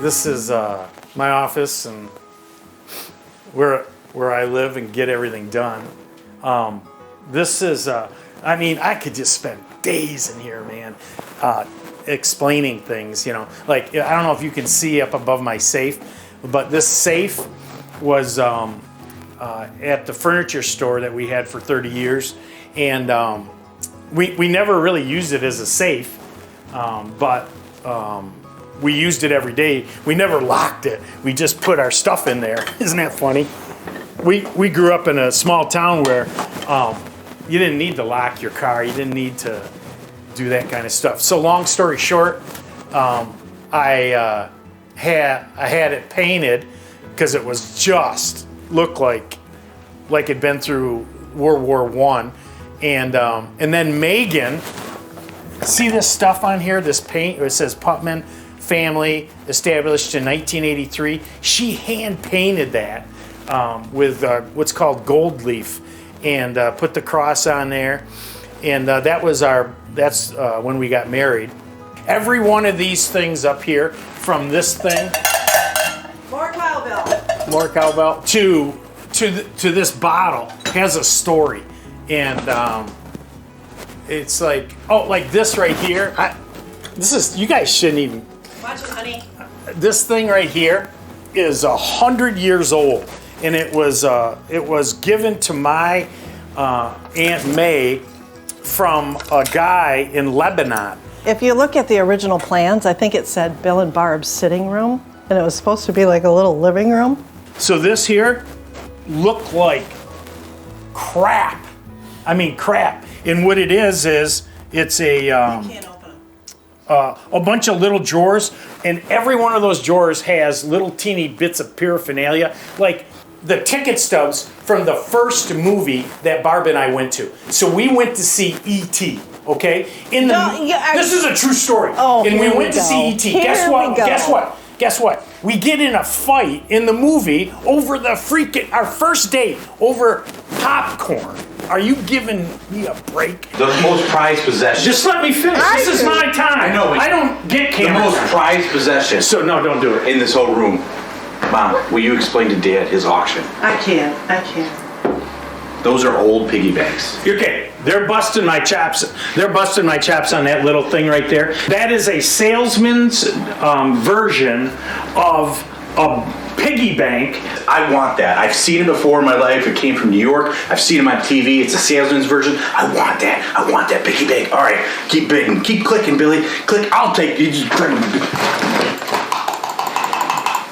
This is my office and where I live and get everything done. This is, I mean, I could just spend days in here, man, explaining things, you know. Like, I don't know if you can see up above my safe, but this safe was at the furniture store that we had for 30 years. And we never really used it as a safe, but we used it every day. We never locked it. We just put our stuff in there. Isn't that funny? We grew up in a small town where you didn't need to lock your car. You didn't need to do that kind of stuff. So long story short, I had it painted because it was just looked like it'd been through World War I. And then Megan, see this stuff on here, this paint, it says Putman family established in 1983. She hand painted that with what's called gold leaf and put the cross on there. And that's when we got married. Every one of these things up here, from this thing, more cowbell, to this bottle has a story. And it's like, oh, like this right here. You guys shouldn't even. Watch it, honey. This thing right here is 100 years old, and it was given to my Aunt May from a guy in Lebanon. If you look at the original plans, I think it said Bill and Barb's sitting room, and it was supposed to be like a little living room. So this here looked like crap. I mean crap. And what it is it's a Can't open them. a bunch of little drawers, and every one of those drawers has little teeny bits of paraphernalia, like the ticket stubs from the first movie that Barb and I went to. So we went to see E.T., okay? This is a true story. Oh, and we here went we to see go. E.T. Here Guess we what? go. Guess what? We get in a fight in the movie over our first date over popcorn. Are you giving me a break? The most prized possession. Just let me finish. This is my time. I know. I don't get The camera most time. prized possession So no, don't do it. in this whole room. Mom, will you explain to Dad his auction? I can't. Those are old piggy banks. Okay, they're busting my chops. They're busting my chops on that little thing right there. That is a salesman's version of a piggy bank. I want that. I've seen it before in my life. It came from New York. I've seen it on TV. It's a salesman's version. I want that. I want that piggy bank. All right, keep bidding. Keep clicking, Billy. Click. I'll take you.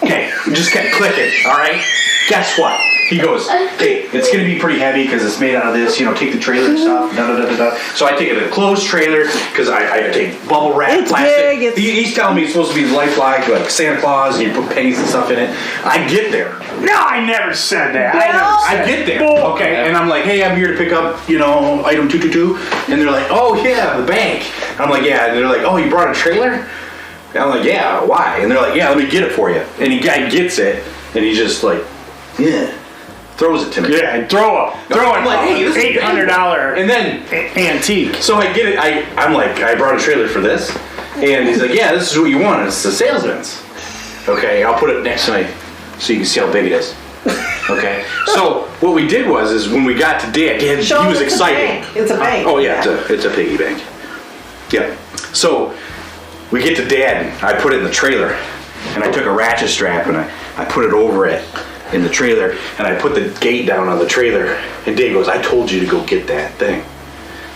Okay, we just kept clicking. All right. Guess what? He goes, hey, it's going to be pretty heavy because it's made out of this, take the trailer and stuff, da-da-da-da-da. So I take it a closed trailer because I take bubble wrap, It's plastic. big, He's telling me it's supposed to be lifelike, like Santa Claus, and you put pennies and stuff in it. I get there. No, I never said that. I get there. Okay, and I'm like, hey, I'm here to pick up, item 222. And they're like, oh, yeah, the bank. I'm like, yeah. And they're like, oh, you brought a trailer? And I'm like, yeah, why? And they're like, yeah, let me get it for you. And the guy gets it, and he's just like, yeah. Throws it to me. Yeah, and throw I'm like, hey, this is $800 and then antique. So I get it. I'm like, I brought a trailer for this, and he's like, yeah, this is what you want. It's the salesman's. Okay, I'll put it next to me so you can see how big it is. Okay. So what we did was when we got to Dad, he was excited. It's a bank. Oh yeah, it's a piggy bank. Yeah. So we get to Dad, and I put it in the trailer, and I took a ratchet strap and I put it over it in the trailer, and I put the gate down on the trailer, and Dave goes, I told you to go get that thing.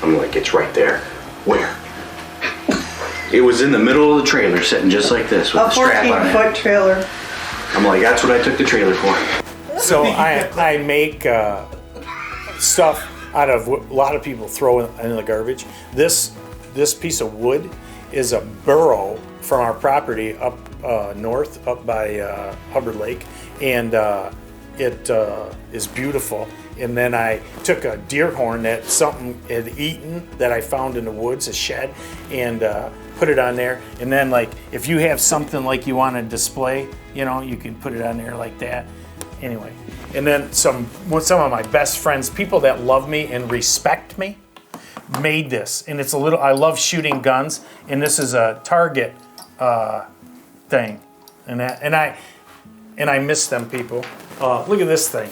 I'm like, it's right there. Where? It was in the middle of the trailer, sitting just like this with the strap on it. A 14-foot trailer. I'm like, that's what I took the trailer for. So I make stuff out of what a lot of people throw in the garbage. This piece of wood is a burrow from our property up north, up by Hubbard Lake, and it is beautiful. And then I took a deer horn that something had eaten that I found in the woods, a shed, and put it on there. And then, like, if you have something like you want to display, you can put it on there like that. Anyway, and then some of my best friends, people that love me and respect me, made this. And I love shooting guns, and this is a target thing. And I miss them people. Look at this thing.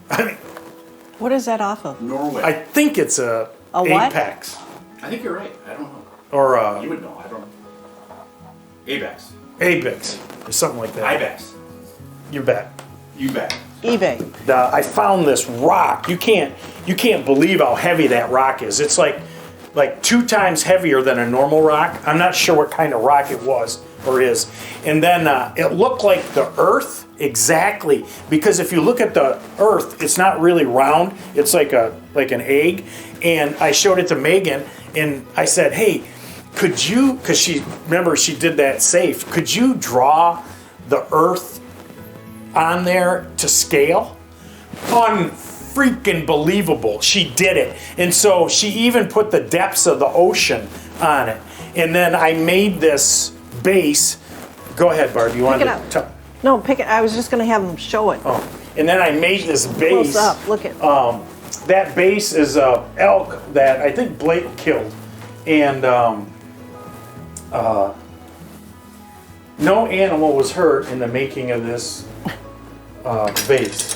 I mean, What is that off of? Norway. I think it's a what? Apex I think you're right. I don't know. or You would know. I don't know. Apex. Apex or something like that. Ibex. You bet. You bet. eBay. I found this rock. You can't believe how heavy that rock is. It's like 2 times heavier than a normal rock. I'm not sure what kind of rock it was or is. And then it looked like the earth exactly, because if you look at the earth, it's not really round. It's like an egg. And I showed it to Megan, and I said, "Hey, could you?" Because she did that safe. Could you draw the earth on there to scale? Unfreaking believable. She did it. And so she even put the depths of the ocean on it. And then I made this base. Go ahead, Barb. You want Pick it to up. No, pick it. I was just going to have them show it. Oh. And then I made this Close base. up. Look at. That base is a elk that I think Blake killed. And no animal was hurt in the making of this vase.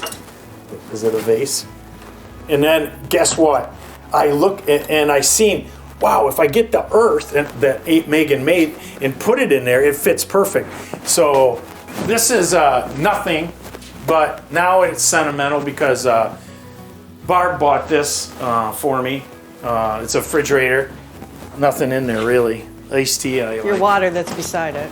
Is it a vase? And then guess what? I look and I seen, wow, if I get the earth that Megan made and put it in there, it fits perfect. So this is nothing, but now it's sentimental because Barb bought this for me. It's a refrigerator. Nothing in there really. Iced tea. Your water that's beside it.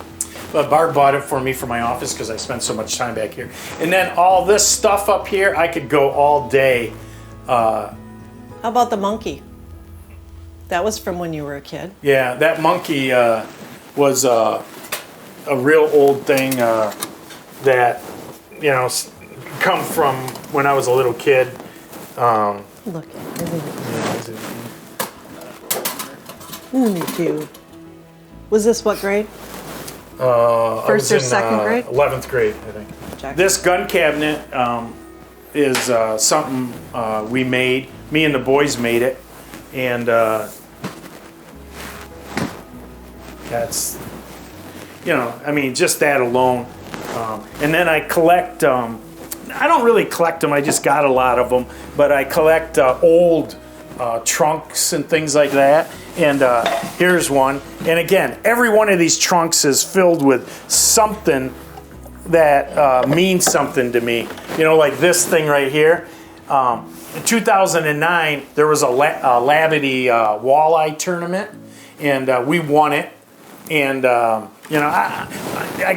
But Barb bought it for me for my office because I spend so much time back here. And then all this stuff up here, I could go all day. How about the monkey? That was from when you were a kid. Yeah, that monkey was a real old thing that, come from when I was a little kid. Look at it. Isn't he cute? Was this what grade? First or second grade? 11th grade, I think. Check. This gun cabinet is something we made. Me and the boys made it. And that's, just that alone. And then I collect, I don't really collect them, I just got a lot of them. But I collect old trunks and things like that. And here's one. And again, every one of these trunks is filled with something that means something to me. Like this thing right here. In 2009, there was a Labadee walleye tournament, and we won it. And I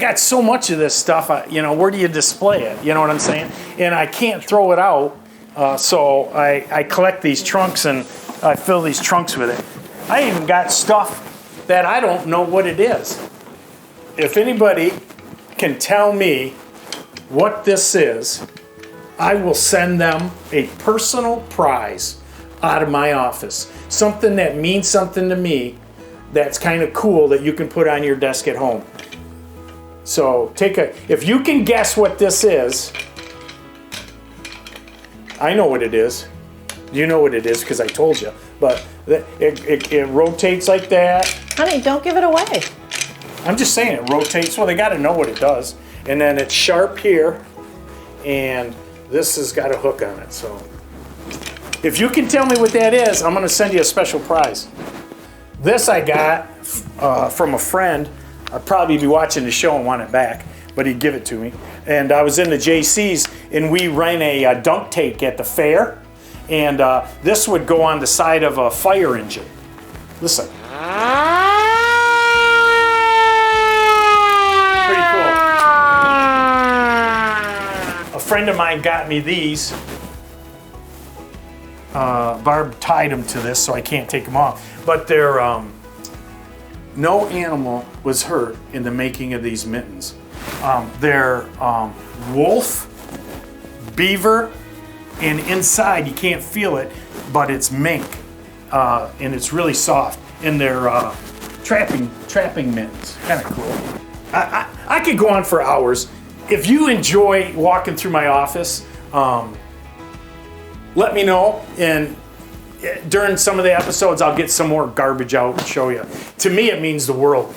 got so much of this stuff. Where do you display it? You know what I'm saying? And I can't throw it out. So I collect these trunks and I fill these trunks with it. I even got stuff that I don't know what it is. If anybody can tell me what this is, I will send them a personal prize out of my office. Something that means something to me that's kind of cool that you can put on your desk at home. So if you can guess what this is, I know what it is. You know what it is because I told you. But it rotates like that. Honey, don't give it away. I'm just saying it rotates. Well, they got to know what it does. And then it's sharp here. And this has got a hook on it. So if you can tell me what that is, I'm going to send you a special prize. This I got from a friend. I'd probably be watching the show and want it back, but he'd give it to me. And I was in the JC's, and we ran a dunk tank at the fair. And this would go on the side of a fire engine. Listen. Pretty cool. A friend of mine got me these. Barb tied them to this, so I can't take them off. But they're no animal was hurt in the making of these mittens. They're wolf, beaver, and inside you can't feel it, but it's mink, and it's really soft. And they're trapping mittens. Kind of cool. I could go on for hours. If you enjoy walking through my office, let me know, and during some of the episodes I'll get some more garbage out and show you. To me it means the world.